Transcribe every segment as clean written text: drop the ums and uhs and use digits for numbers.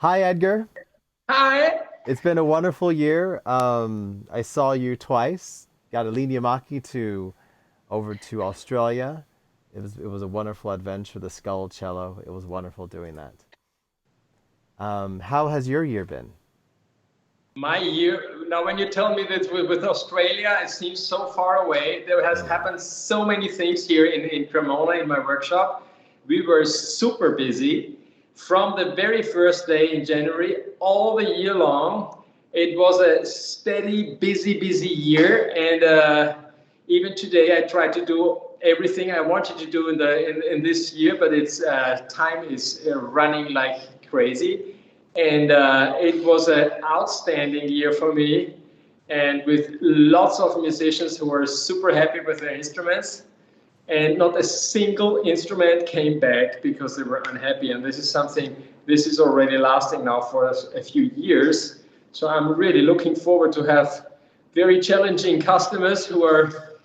Hi, Edgar. Hi. It's been a wonderful year. I saw you twice. Got a linea Maki to over to Australia. It was a wonderful adventure. The skull cello. It was wonderful doing that. How has your year been? My year, now when you tell me that with Australia, it seems so far away. There has I know. happened so many things here in Cremona in my workshop. We were super busy from the very first day in January all the year long. It was a steady, busy year. And even today, I try to do everything I wanted to do in this year, but it's time is running like crazy. And it was an outstanding year for me, and with lots of musicians who were super happy with their instruments. And not a single instrument came back because they were unhappy. And this is something, this is already lasting now for a few years. So I'm really looking forward to have very challenging customers who are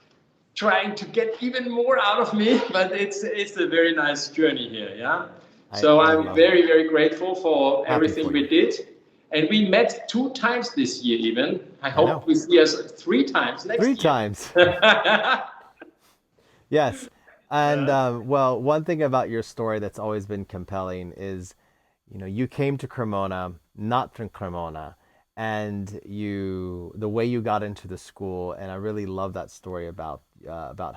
trying to get even more out of me, but it's a very nice journey here, yeah. So I I'm love it. very grateful for Happy everything for we you. did, and we met two times this year. Even I I know. hope we see us three times Three next year. times. Yes. And well, one thing about your story that's always been compelling is, you came to Cremona, not from Cremona, and the way you got into the school, and I really love that story about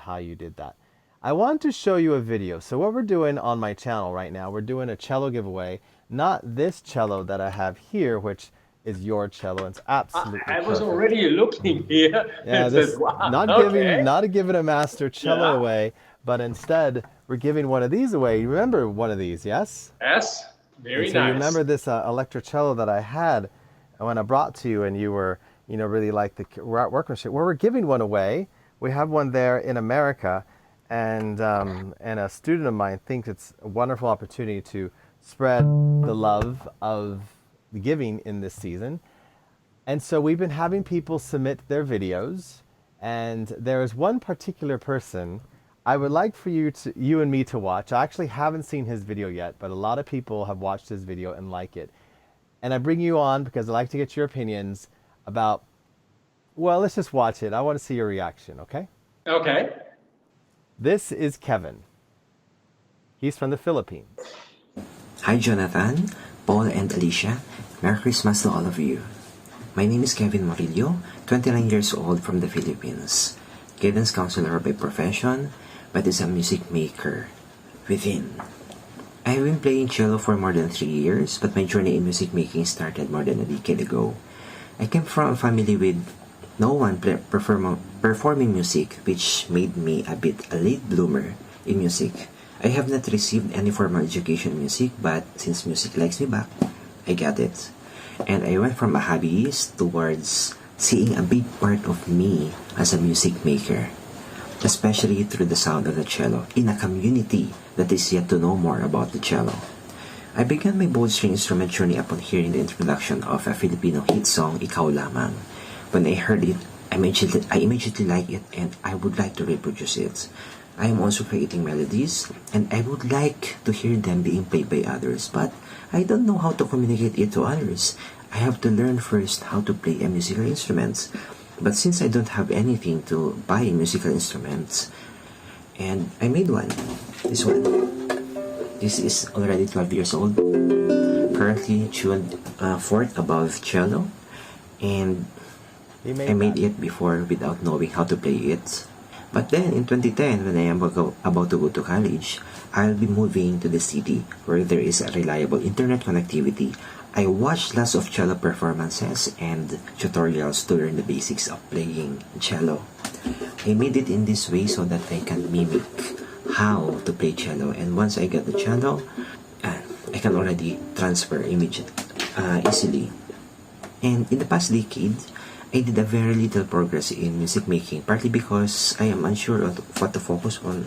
how you did that. I want to show you a video. So what we're doing on my channel right now, we're doing a cello giveaway. Not this cello that I have here, which is your cello. It's absolutely I was perfect. already looking here Yeah, and said, this "Wow, not giving okay, not giving a master cello yeah, away, but instead we're giving one of these away. You remember one of these, yes? yes, And very so you nice." remember this electrocello that I had when I brought to you, and you were, really like the workmanship. Well, we're giving one away. We have one there in America, and a student of mine thinks it's a wonderful opportunity to spread the love of the giving in this season. And so we've been having people submit their videos, and there is one particular person I would like for you and me to watch. I actually haven't seen his video yet, but a lot of people have watched his video and like it. And I bring you on because I like to get your opinions about, well, let's just watch it. I want to see your reaction, okay? Okay. This is Kevin. He's from the Philippines. Hi Jonathan, Paul and Alicia. Merry Christmas to all of you. My name is Kevin Morillo, 29 years old from the Philippines. Guidance counselor by profession, but is a music maker within. I have been playing cello for more than 3 years, but my journey in music making started more than a decade ago. I came from a family with no one performing music, which made me a late bloomer in music. I have not received any formal education in music, but since music likes me back, I got it. And I went from a hobbyist towards seeing a big part of me as a music maker, especially through the sound of the cello in a community that is yet to know more about the cello. I began my bowed string instrument journey upon hearing the introduction of a Filipino hit song, Ikaw Lamang. When I heard it, I immediately liked it and I would like to reproduce it. I am also creating melodies and I would like to hear them being played by others, but I don't know how to communicate it to others. I have to learn first how to play a musical instrument. But since I don't have anything to buy musical instruments, and I made one. This one. This is already 12 years old. Currently tuned fourth above cello, and He I made made that. it before without knowing how to play it. But then in 2010, when I am about to go to college, I'll be moving to the city where there is a reliable internet connectivity. I watched lots of cello performances and tutorials to learn the basics of playing cello. I made it in this way so that I can mimic how to play cello, and once I get the cello, uh, I can already transfer easily. And in the past decade, I did a very little progress in music making, partly because I am unsure of what to focus on,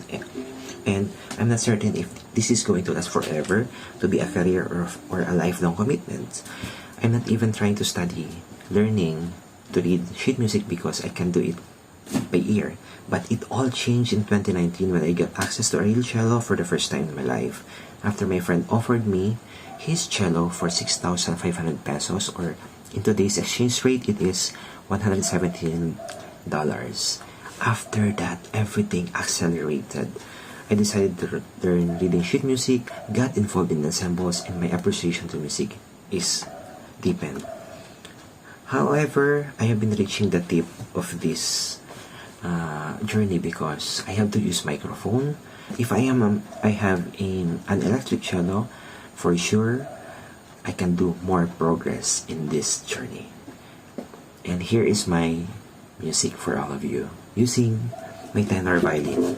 and I'm not certain if this is going to last forever, to be a career or a lifelong commitment. I'm not even trying to study learning to read sheet music because I can do it by ear. But it all changed in 2019 when I got access to a real cello for the first time in my life. After my friend offered me his cello for 6,500 pesos, or in today's exchange rate, it is $117. After that, everything accelerated. I decided to learn reading sheet music, got involved in ensembles, and my appreciation to music is deepened. However, I have been reaching the tip of this journey because I have to use microphone. If I have an electric cello, for sure I can do more progress in this journey. And here is my music for all of you using my tenor violin.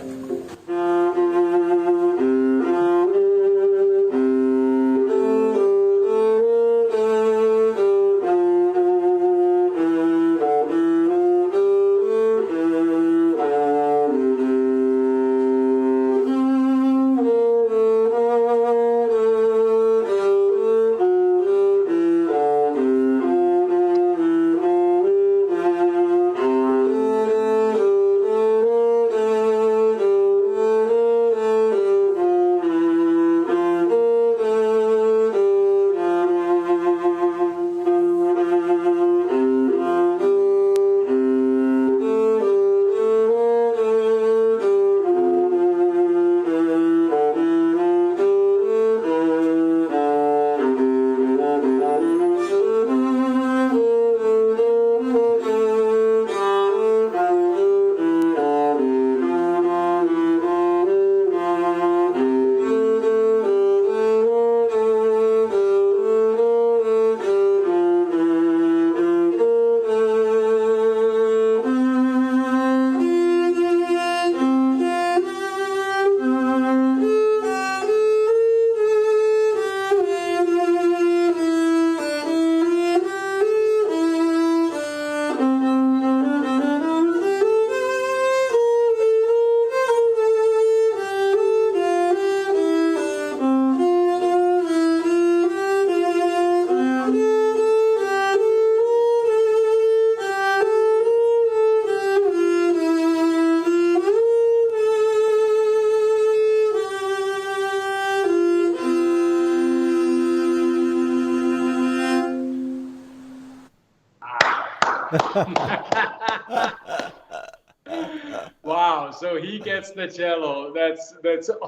Wow, so he gets the cello. That's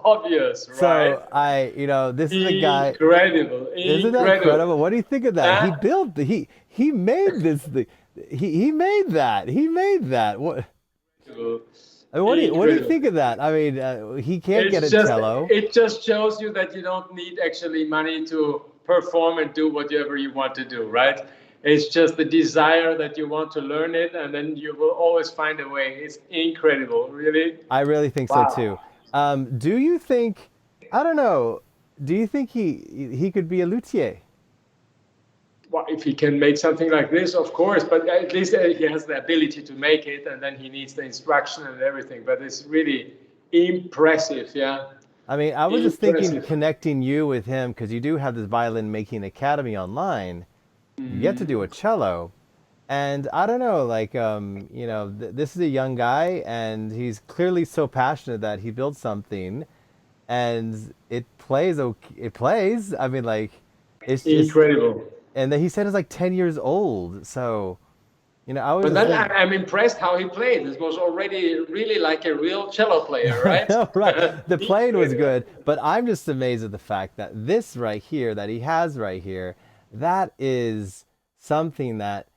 obvious, right? So this is a guy. Incredible, Isn't that incredible. incredible? What do you think of that? He Uh, built he made this thing. He made that. He made that. What? incredible. I mean, what do you Incredible. think of that? I mean, he can't get a cello. It just shows you that you don't need actually money to perform and do whatever you want to do, right? It's just the desire that you want to learn it, and then you will always find a way. It's incredible, really. I really think so Wow. too. Do you think? I don't know. Do you think he could be a luthier? Well, if he can make something like this, of course, but at least he has the ability to make it, and then he needs the instruction and everything. But it's really impressive, yeah. I mean, I was just thinking Impressive. connecting you with him because you do have this violin making academy online. You get to do a cello, and I don't know, like this is a young guy, and he's clearly so passionate that he built something, and it plays. Okay, it plays. I mean, like it's just, Incredible. and then he said it's like 10 years old. So I was But just then thinking. I'm impressed how he played. This was already really like a real cello player, I right? know, right? The playing was Incredible. good, but I'm just amazed at the fact that this right here, that he has right here, that is something that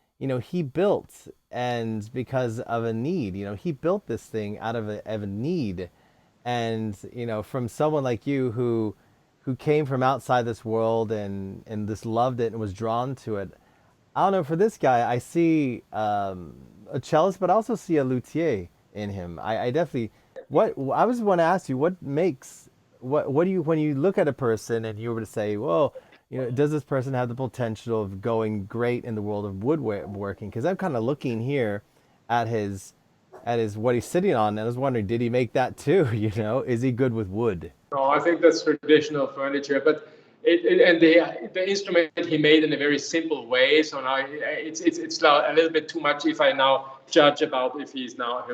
he built, and because of a need. He built this thing out of a need, and from someone like you who came from outside this world and just loved it and was drawn to it. I don't know. For this guy, I see a cellist, but I also see a luthier in him. I definitely. What I was want to ask you, what makes what do you, when you look at a person and you were to say, well, does this person have the potential of going great in the world of woodworking? Because I'm kind of looking here at his what he's sitting on, and I was wondering, did he make that too? Is he good with wood? No, I think that's traditional furniture. But And the instrument he made in a very simple way. So now it's now a little bit too much if I now judge about if he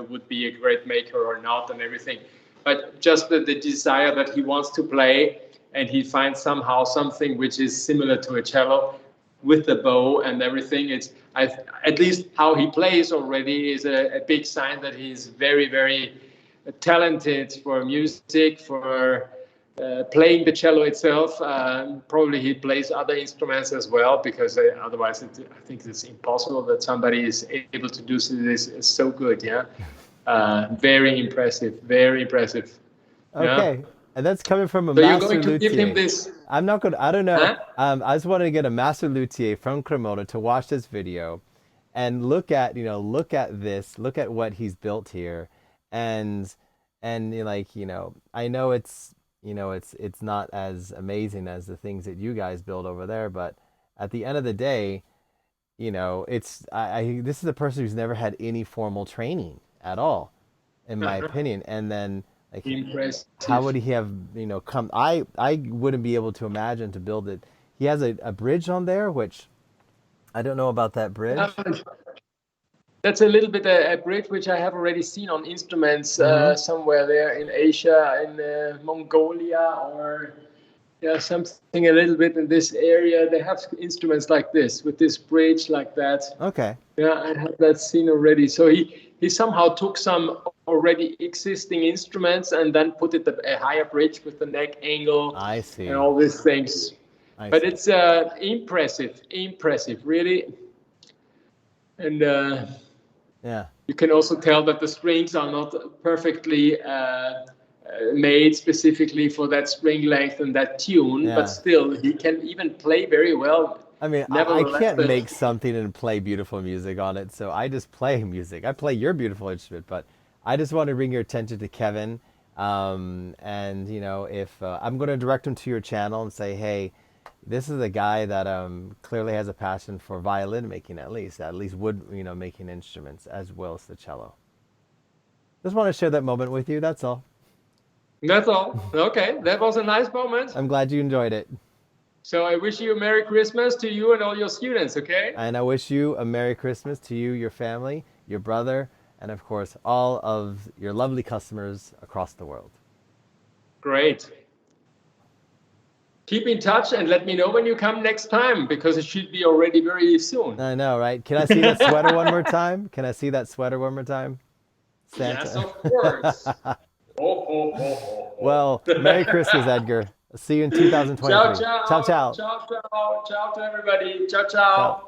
would be a great maker or not and everything. But just the desire that he wants to play, and he finds somehow something which is similar to a cello with the bow and everything. At least how he plays already is a big sign that he's very, very talented for music, for playing the cello itself. Probably he plays other instruments as well, because otherwise I think it's impossible that somebody is able to do this so good. Yeah, very impressive, very impressive. Okay. Yeah? And that's coming from a So you're master going to give him luthier. this? I'm not going to, I don't know. Huh? I just wanted to get a master luthier from Cremona to watch this video and look at, look at this, look at what he's built here. And, like, I know it's not as amazing as the things that you guys build over there, but at the end of the day, this is a person who's never had any formal training at all, in my opinion. And then, like, Impressive. how would he have, come? I wouldn't be able to imagine to build it. He has a bridge on there, which I don't know about that bridge. That's a little bit a bridge which I have already seen on instruments somewhere there in Asia, in Mongolia, or something a little bit in this area. They have instruments like this with this bridge like that. Okay. Yeah, I have that seen already. So he somehow took some already existing instruments and then put it at a higher bridge with the neck angle. I see. And all these things. But see. it's impressive, really. And Yeah. you can also tell that the strings are not perfectly made specifically for that string length and that tune, but still he can even play very well. I mean, I can't make something and play beautiful music on it, so I just play music. I play your beautiful instrument, but I just want to bring your attention to Kevin. And, if I'm going to direct him to your channel and say, hey, this is a guy that clearly has a passion for violin making, at least wood, making instruments as well as the cello. Just want to share that moment with you. That's all. That's all. Okay, that was a nice moment. I'm glad you enjoyed it. So I wish you a Merry Christmas to you and all your students, okay? And I wish you a Merry Christmas to you, your family, your brother, and of course, all of your lovely customers across the world. Great. Keep in touch and let me know when you come next time, because it should be already very soon. I know, right? Can I see that sweater one more time? Can I see that sweater one more time? Santa. Yes, of course. Well, Merry Christmas, Edgar. See you in 2023. Ciao, ciao. Ciao, ciao. Ciao, ciao. Ciao to everybody. Ciao, ciao. Ciao.